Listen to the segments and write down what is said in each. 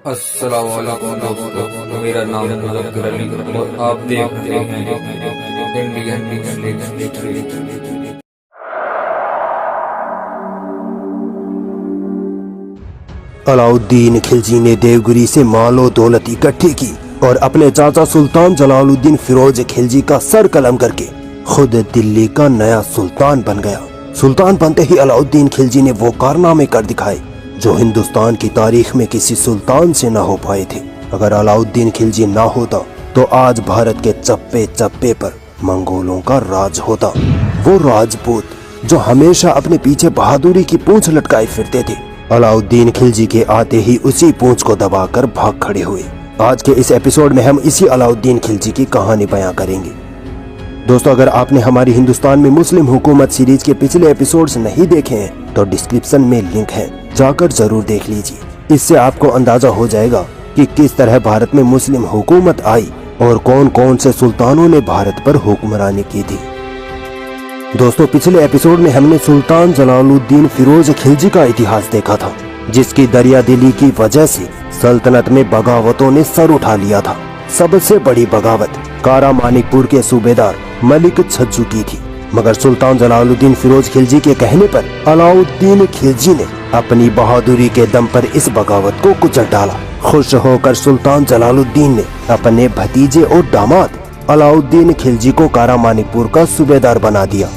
अस्सलाम वालेकुम दोस्तों, मेरा नाम मुज़फ़्फ़र अली और आप देख रहे हैं इंडियन। अलाउद्दीन खिलजी ने देवगिरी से मालो दौलत इकट्ठी की और अपने चाचा सुल्तान जलालुद्दीन फिरोज खिलजी का सर कलम करके खुद दिल्ली का नया सुल्तान बन गया। सुल्तान बनते ही अलाउद्दीन खिलजी ने वो कारनामे कर दिखाए जो हिंदुस्तान की तारीख में किसी सुल्तान से न हो पाए थे। अगर अलाउद्दीन खिलजी ना होता तो आज भारत के चप्पे चप्पे पर मंगोलों का राज होता। वो राजपूत जो हमेशा अपने पीछे बहादुरी की पूंछ लटकाए फिरते थे, अलाउद्दीन खिलजी के आते ही उसी पूंछ को दबाकर भाग खड़े हुए। आज के इस एपिसोड में हम इसी अलाउद्दीन खिलजी की कहानी बयां करेंगे। दोस्तों, अगर आपने हमारी हिंदुस्तान में मुस्लिम हुकूमत सीरीज के पिछले एपिसोड्स नहीं देखे हैं तो डिस्क्रिप्शन में लिंक है, जाकर जरूर देख लीजिए। इससे आपको अंदाजा हो जाएगा कि किस तरह भारत में मुस्लिम हुकूमत आई और कौन कौन से सुल्तानों ने भारत पर हुक्मरानी की थी। दोस्तों, पिछले एपिसोड में हमने सुल्तान जलालुद्दीन फिरोज खिलजी का इतिहास देखा था, जिसकी दरियादिली की वजह से सल्तनत में बगावतों ने सर उठा लिया था। सबसे बड़ी बगावत कारा मानिकपुर के सूबेदार मलिक छज्जू की थी, मगर सुल्तान जलालुद्दीन फिरोज खिलजी के कहने पर अलाउद्दीन खिलजी ने अपनी बहादुरी के दम पर इस बगावत को कुचल डाला। खुश होकर सुल्तान जलालुद्दीन ने अपने भतीजे और दामाद अलाउद्दीन खिलजी को कारा मानिकपुर का सूबेदार बना दिया।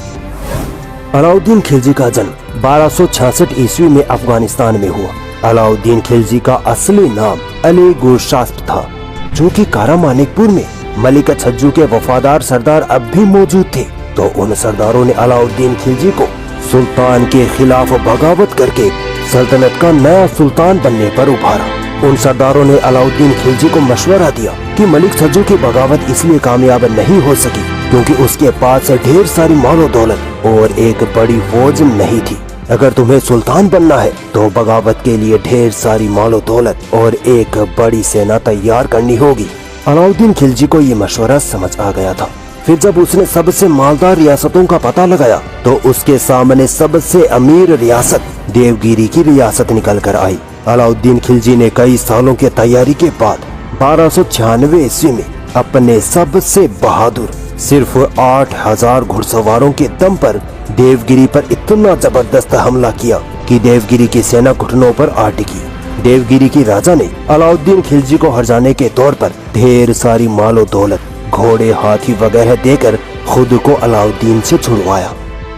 अलाउद्दीन खिलजी का जन्म 1266 ईस्वी में अफगानिस्तान में हुआ। अलाउद्दीन खिलजी का असली नाम अली गुरशास्प था, जो कि कारा मानिकपुर में मलिक छज्जू के वफादार सरदार अब भी मौजूद थे। तो उन सरदारों ने अलाउद्दीन खिलजी को सुल्तान के खिलाफ बगावत करके सल्तनत का नया सुल्तान बनने पर उभारा। उन सरदारों ने अलाउद्दीन खिलजी को मशवरा दिया कि मलिक छज्जू की बगावत इसलिए कामयाब नहीं हो सकी क्योंकि उसके पास ढेर सारी मालो दौलत और एक बड़ी फौज नहीं थी। अगर तुम्हें सुल्तान बनना है तो बगावत के लिए ढेर सारी मालो दौलत और एक बड़ी सेना तैयार करनी होगी। अलाउद्दीन खिलजी को ये मशवरा समझ आ गया था। फिर जब उसने सबसे मालदार रियासतों का पता लगाया तो उसके सामने सबसे अमीर रियासत देवगिरी की रियासत निकल कर आई। अलाउद्दीन खिलजी ने कई सालों की तैयारी के बाद 1296 ईस्वी में अपने सबसे बहादुर सिर्फ 8000 घुड़सवारों के दम पर देवगिरी पर इतना जबरदस्त हमला किया कि देवगिरी की सेना घुटनों पर आ टिकी। देवगिरी की राजा ने अलाउद्दीन खिलजी को हरजाने के तौर पर ढेर सारी मालो दौलत, घोड़े, हाथी वगैरह देकर खुद को अलाउद्दीन से छुड़वाया।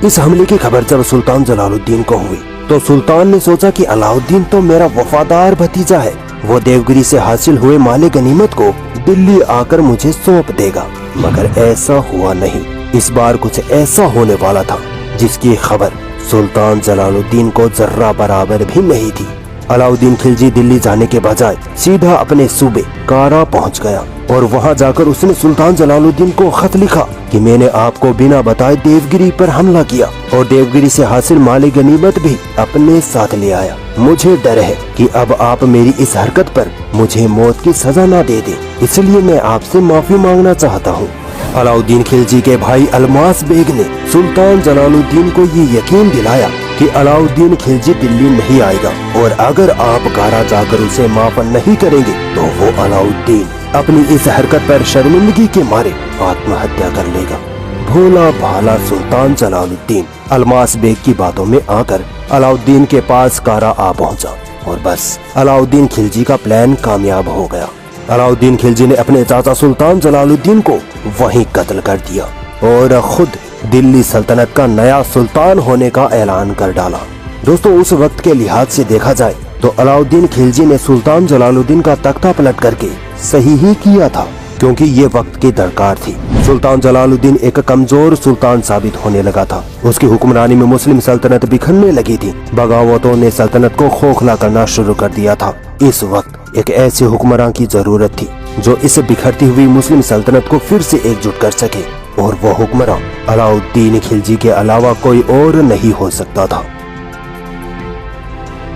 इस हमले की खबर जब सुल्तान जलालुद्दीन को हुई तो सुल्तान ने सोचा कि अलाउद्दीन तो मेरा वफादार भतीजा है, वो देवगिरी से हासिल हुए माले गनीमत को दिल्ली आकर मुझे सौंप देगा। मगर ऐसा हुआ नहीं। इस बार कुछ ऐसा होने वाला था जिसकी खबर सुल्तान जलालुद्दीन को जर्रा बराबर भी नहीं थी। अलाउद्दीन खिलजी दिल्ली जाने के बजाय सीधा अपने सूबे कारा पहुंच गया और वहां जाकर उसने सुल्तान जलालुद्दीन को खत लिखा कि मैंने आपको बिना बताए देवगिरी पर हमला किया और देवगिरी से हासिल माले गनीमत भी अपने साथ ले आया। मुझे डर है कि अब आप मेरी इस हरकत पर मुझे मौत की सजा ना दे दे, इसलिए मैं आपसे माफी मांगना चाहता हूँ। अलाउद्दीन खिलजी के भाई अलमास बेग ने सुल्तान जलालुद्दीन को ये यकीन दिलाया कि अलाउद्दीन खिलजी दिल्ली नहीं आएगा और अगर आप कारा जाकर उसे माफ नहीं करेंगे तो वो अलाउद्दीन अपनी इस हरकत पर शर्मिंदगी के मारे आत्महत्या कर लेगा। भोला भाला सुल्तान जलालुद्दीन अलमास बेग की बातों में आकर अलाउद्दीन के पास कारा आ पहुंचा और बस अलाउद्दीन खिलजी का प्लान कामयाब हो गया। अलाउद्दीन खिलजी ने अपने चाचा सुल्तान जलालुद्दीन को वहीं कत्ल कर दिया और खुद दिल्ली सल्तनत का नया सुल्तान होने का ऐलान कर डाला। दोस्तों, उस वक्त के लिहाज से देखा जाए तो अलाउद्दीन खिलजी ने सुल्तान जलालुद्दीन का तख्ता पलट करके सही ही किया था, क्योंकि ये वक्त की दरकार थी। सुल्तान जलालुद्दीन एक कमजोर सुल्तान साबित होने लगा था। उसकी हुक्मरानी में मुस्लिम सल्तनत बिखरने लगी थी। बगावतों ने सल्तनत को खोखला करना शुरू कर दिया था। इस वक्त एक ऐसे हुक्मरान की जरूरत थी जो इस बिखरती हुई मुस्लिम सल्तनत को फिर से एकजुट कर सके, और वो हुक्मरान अलाउद्दीन खिलजी के अलावा कोई और नहीं हो सकता था।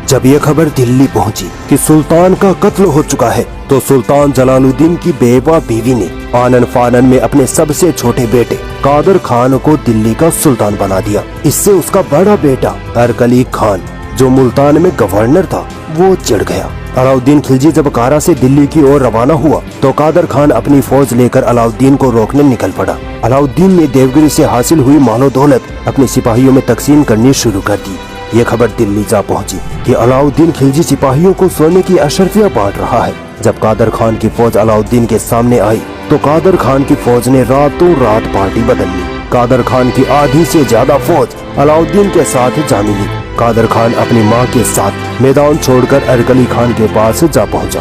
जब ये खबर दिल्ली पहुंची कि सुल्तान का कत्ल हो चुका है तो सुल्तान जलालुद्दीन की बेवा बीवी ने आनन फानन में अपने सबसे छोटे बेटे कादर खान को दिल्ली का सुल्तान बना दिया। इससे उसका बड़ा बेटा अरकली खान, जो मुल्तान में गवर्नर था, वो चिढ़ गया अलाउद्दीन खिलजी जब कारा से दिल्ली की ओर रवाना हुआ तो कादर खान अपनी फौज लेकर अलाउद्दीन को रोकने निकल पड़ा। अलाउद्दीन ने देवगिरी से हासिल हुई मालो दौलत अपने सिपाहियों में तकसीम करनी शुरू कर दी। ये खबर दिल्ली जा पहुंची कि अलाउद्दीन खिलजी सिपाहियों को सोने की अशर्फियाँ बांट रहा है। जब कादर खान की फौज अलाउद्दीन के सामने आई तो कादर खान की फौज ने रातों रात पार्टी बदल ली। कादर खान की आधी से ज्यादा फौज अलाउद्दीन के साथ जा मिली। कादर खान अपनी मां के साथ मैदान छोड़कर अरकली खान के पास जा पहुंचा।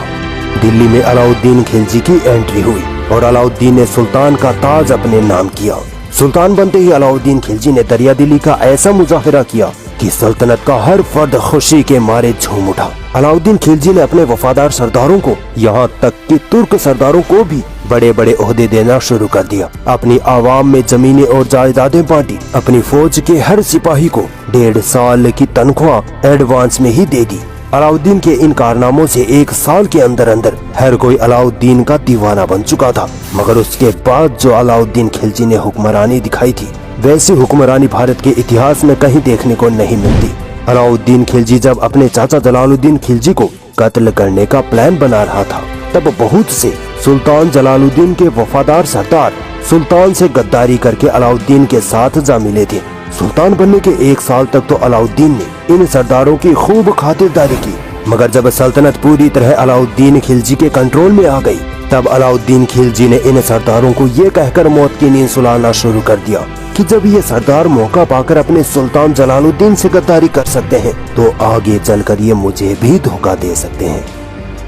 दिल्ली में अलाउद्दीन खिलजी की एंट्री हुई और अलाउद्दीन ने सुल्तान का ताज अपने नाम किया। सुल्तान बनते ही अलाउद्दीन खिलजी ने दरिया दिली का ऐसा मुजाहिरा किया कि सल्तनत का हर फर्द खुशी के मारे झूम उठा। अलाउद्दीन खिलजी ने अपने वफादार सरदारों को, यहाँ तक कि तुर्क सरदारों को भी बड़े बड़े ओहदे देना शुरू कर दिया। अपनी आवाम में जमीनें और जायदादें बांटी। अपनी फौज के हर सिपाही को 1.5 साल की तनख्वाह एडवांस में ही दे दी। अलाउद्दीन के इन कारनामों से 1 साल के अंदर अंदर हर कोई अलाउद्दीन का दीवाना बन चुका था। मगर उसके बाद जो अलाउद्दीन खिलजी ने हुक्मरानी दिखाई थी, वैसी हुक्मरानी भारत के इतिहास में कहीं देखने को नहीं मिलती। अलाउद्दीन खिलजी जब अपने चाचा जलालुद्दीन खिलजी को कत्ल करने का प्लान बना रहा था, तब बहुत से सुल्तान जलालुद्दीन के वफादार सरदार सुल्तान से गद्दारी करके अलाउद्दीन के साथ जा मिले थे। सुल्तान बनने के 1 साल तक तो अलाउद्दीन ने इन सरदारों की खूब खातिरदारी की, मगर जब सल्तनत पूरी तरह अलाउद्दीन खिलजी के कंट्रोल में आ गई, तब अलाउद्दीन खिलजी ने इन सरदारों को ये कहकर मौत की नींद सुलाना शुरू कर दिया कि जब ये सरदार मौका पाकर अपने सुल्तान जलालुद्दीन से गद्दारी कर सकते हैं, तो आगे चलकर ये मुझे भी धोखा दे सकते हैं।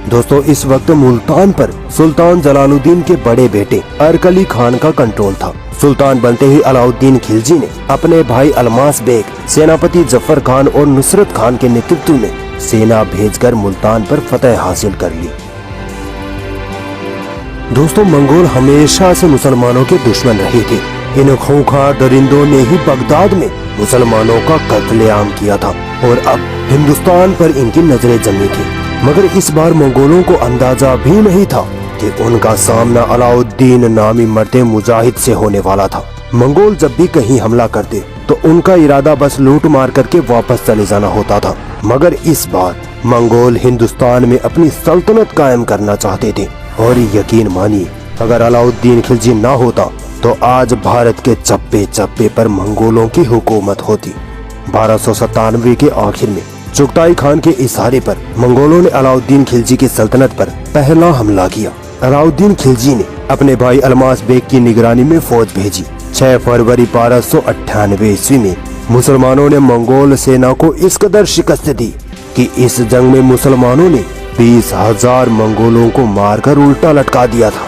दोस्तों, इस वक्त मुल्तान पर सुल्तान जलालुद्दीन के बड़े बेटे अरकली खान का कंट्रोल था। सुल्तान बनते ही अलाउद्दीन खिलजी ने अपने भाई अलमास बेग, सेनापति जफर खान और नुसरत खान के नेतृत्व में सेना भेजकर मुल्तान पर फतह हासिल कर ली। दोस्तों, मंगोल हमेशा से मुसलमानों के दुश्मन रहे थे। इन खूंखार दरिंदों ने ही बगदाद में मुसलमानों का कत्लेआम किया था और अब हिंदुस्तान पर इनकी नजरें जमी थी। मगर इस बार मंगोलों को अंदाजा भी नहीं था कि उनका सामना अलाउद्दीन नामी मर्द मुजाहिद से होने वाला था। मंगोल जब भी कहीं हमला करते तो उनका इरादा बस लूट मार करके वापस चले जाना होता था। मगर इस बार मंगोल हिंदुस्तान में अपनी सल्तनत कायम करना चाहते थे और यकीन मानिए, अगर अलाउद्दीन खिलजी ना होता तो आज भारत के चप्पे चप्पे पर मंगोलों की हुकूमत होती। 1297 के आखिर में चुगताई खान के इशारे पर मंगोलों ने अलाउद्दीन खिलजी की सल्तनत पर पहला हमला किया। अलाउद्दीन खिलजी ने अपने भाई अलमास बेग की निगरानी में फौज भेजी। 6 फरवरी 1298 ईस्वी में मुसलमानों ने मंगोल सेना को इस कदर शिकस्त दी कि इस जंग में मुसलमानों ने 20,000 मंगोलों को मारकर उल्टा लटका दिया था।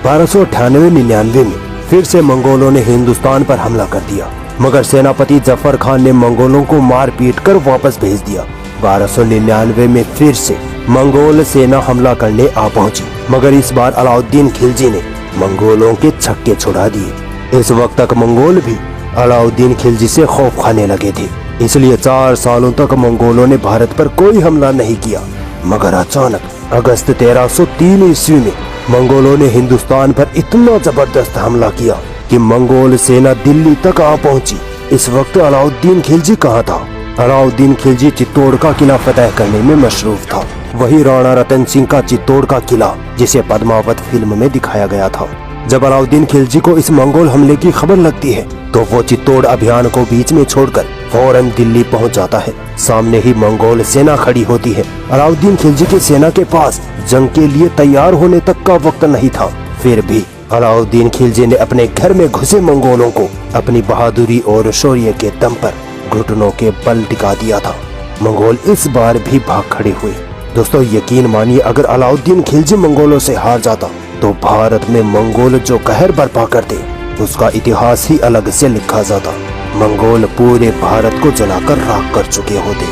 1298-99 में फिर से मंगोलों ने हिंदुस्तान पर हमला कर दिया, मगर सेनापति जफर खान ने मंगोलों को मार पीट कर वापस भेज दिया। 1299 में फिर से मंगोल सेना हमला करने आ पहुंची, मगर इस बार अलाउद्दीन खिलजी ने मंगोलों के छक्के छुड़ा दिए। इस वक्त तक मंगोल भी अलाउद्दीन खिलजी से खौफ खाने लगे थे, इसलिए 4 सालों तक मंगोलों ने भारत पर कोई हमला नहीं किया। मगर अचानक अगस्त 1303 ईस्वी में मंगोलों ने हिंदुस्तान पर इतना जबरदस्त हमला किया कि मंगोल सेना दिल्ली तक आ पहुंची। इस वक्त अलाउद्दीन खिलजी कहाँ था? अलाउद्दीन खिलजी चित्तौड़ का किला फतह करने में मशरूफ था। वही राणा रतन सिंह का चित्तौड़ का किला जिसे पद्मावत फिल्म में दिखाया गया था। जब अलाउद्दीन खिलजी को इस मंगोल हमले की खबर लगती है तो वो चित्तौड़ अभियान को बीच में छोड़कर फौरन दिल्ली पहुंच जाता है। सामने ही मंगोल सेना खड़ी होती है। अलाउद्दीन खिलजी की सेना के पास जंग के लिए तैयार होने तक का वक्त नहीं था। फिर भी अलाउद्दीन खिलजी ने अपने घर में घुसे मंगोलों को अपनी बहादुरी और शौर्य के दम पर घुटनों के बल टिका दिया था। मंगोल इस बार भी भाग खड़े हुए। दोस्तों, यकीन मानिए, अगर अलाउद्दीन खिलजी मंगोलों से हार जाता तो भारत में मंगोल जो कहर बर्पा करते उसका इतिहास ही अलग से लिखा जाता। मंगोल पूरे भारत को जलाकर राख कर चुके होते।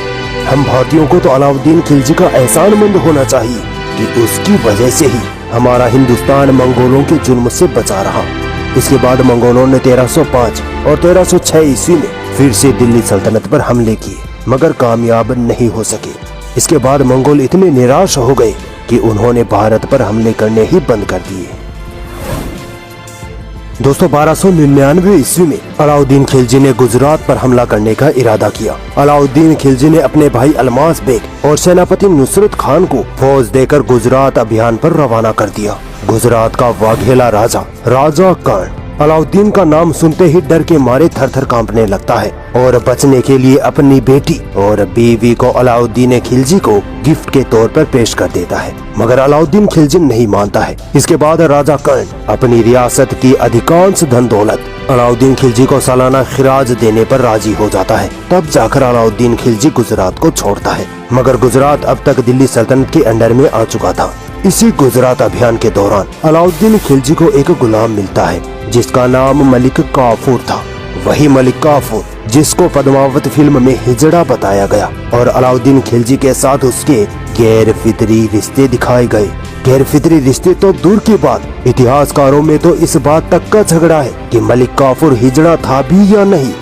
हम भारतीयों को तो अलाउद्दीन खिलजी का एहसानमंद होना चाहिए कि उसकी वजह से ही हमारा हिंदुस्तान मंगोलों के जुल्म से बचा रहा। इसके बाद मंगोलों ने 1305 और 1306 ईस्वी में फिर से दिल्ली सल्तनत पर हमले किए, मगर कामयाब नहीं हो सके। इसके बाद मंगोल इतने निराश हो गए कि उन्होंने भारत पर हमले करने ही बंद कर दिए। दोस्तों 1299 ईस्वी में अलाउद्दीन खिलजी ने गुजरात पर हमला करने का इरादा किया। अलाउद्दीन खिलजी ने अपने भाई अलमास बेग और सेनापति नुसरत खान को फौज देकर गुजरात अभियान पर रवाना कर दिया। गुजरात का वाघेला राजा कर्ण अलाउद्दीन का नाम सुनते ही डर के मारे थर-थर कांपने लगता है और बचने के लिए अपनी बेटी और बीवी को अलाउद्दीन खिलजी को गिफ्ट के तौर पर पेश कर देता है, मगर अलाउद्दीन खिलजी नहीं मानता है। इसके बाद राजा कर्ण अपनी रियासत की अधिकांश धन दौलत अलाउद्दीन खिलजी को सालाना खिराज देने पर राजी हो जाता है। तब जाकर अलाउद्दीन खिलजी गुजरात को छोड़ता है, मगर गुजरात अब तक दिल्ली सल्तनत के अंडर में आ चुका था। इसी गुजरात अभियान के दौरान अलाउद्दीन खिलजी को एक गुलाम मिलता है जिसका नाम मलिक काफूर था। वही मलिक काफूर जिसको पद्मावत फिल्म में हिजड़ा बताया गया और अलाउद्दीन खिलजी के साथ उसके गैर फितरी रिश्ते दिखाए गए। गैर फितरी रिश्ते तो दूर की बात, इतिहासकारों में तो इस बात तक का झगड़ा है कि मलिक काफूर हिजड़ा था भी या नहीं,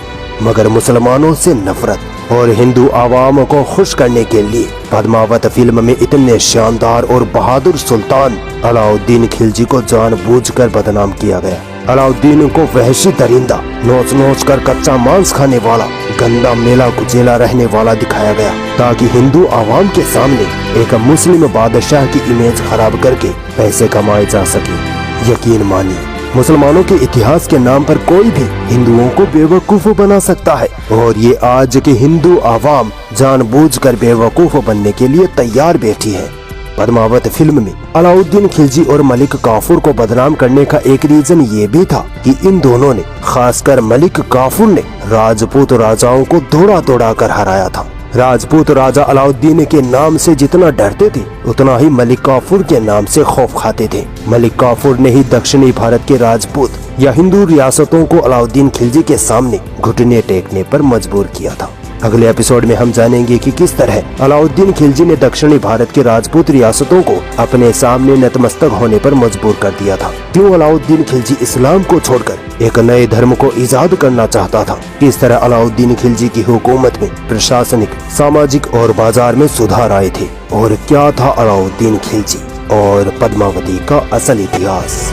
मगर मुसलमानों से नफरत और हिंदू आवाम को खुश करने के लिए पद्मावत फिल्म में इतने शानदार और बहादुर सुल्तान अलाउद्दीन खिलजी को जानबूझकर बदनाम किया गया। अलाउद्दीन को वहशी दरिंदा, नोच नोच कर कच्चा मांस खाने वाला, गंदा मेला कुचेला रहने वाला दिखाया गया ताकि हिंदू आवाम के सामने एक मुस्लिम बादशाह की इमेज खराब करके पैसे कमाए जा सके। यकीन मानिए मुसलमानों के इतिहास के नाम पर कोई भी हिंदुओं को बेवकूफ बना सकता है और ये आज के हिंदू आवाम जानबूझकर बेवकूफ बनने के लिए तैयार बैठी है। पद्मावत फिल्म में अलाउद्दीन खिलजी और मलिक काफूर को बदनाम करने का एक रीजन ये भी था कि इन दोनों ने, खासकर मलिक काफूर ने, राजपूत राजाओं को दौड़ा कर हराया था। राजपूत राजा अलाउद्दीन के नाम से जितना डरते थे उतना ही मलिक काफूर के नाम से खौफ खाते थे। मलिक काफूर ने ही दक्षिणी भारत के राजपूत या हिंदू रियासतों को अलाउद्दीन खिलजी के सामने घुटने टेकने पर मजबूर किया था। अगले एपिसोड में हम जानेंगे कि किस तरह अलाउद्दीन खिलजी ने दक्षिणी भारत के राजपूत रियासतों को अपने सामने नतमस्तक होने पर मजबूर कर दिया था। क्यों अलाउद्दीन खिलजी इस्लाम को छोड़कर एक नए धर्म को इजाद करना चाहता था। किस तरह अलाउद्दीन खिलजी की हुकूमत में प्रशासनिक, सामाजिक और बाजार में सुधार आए थे और क्या था अलाउद्दीन खिलजी और पद्मावती का असल इतिहास।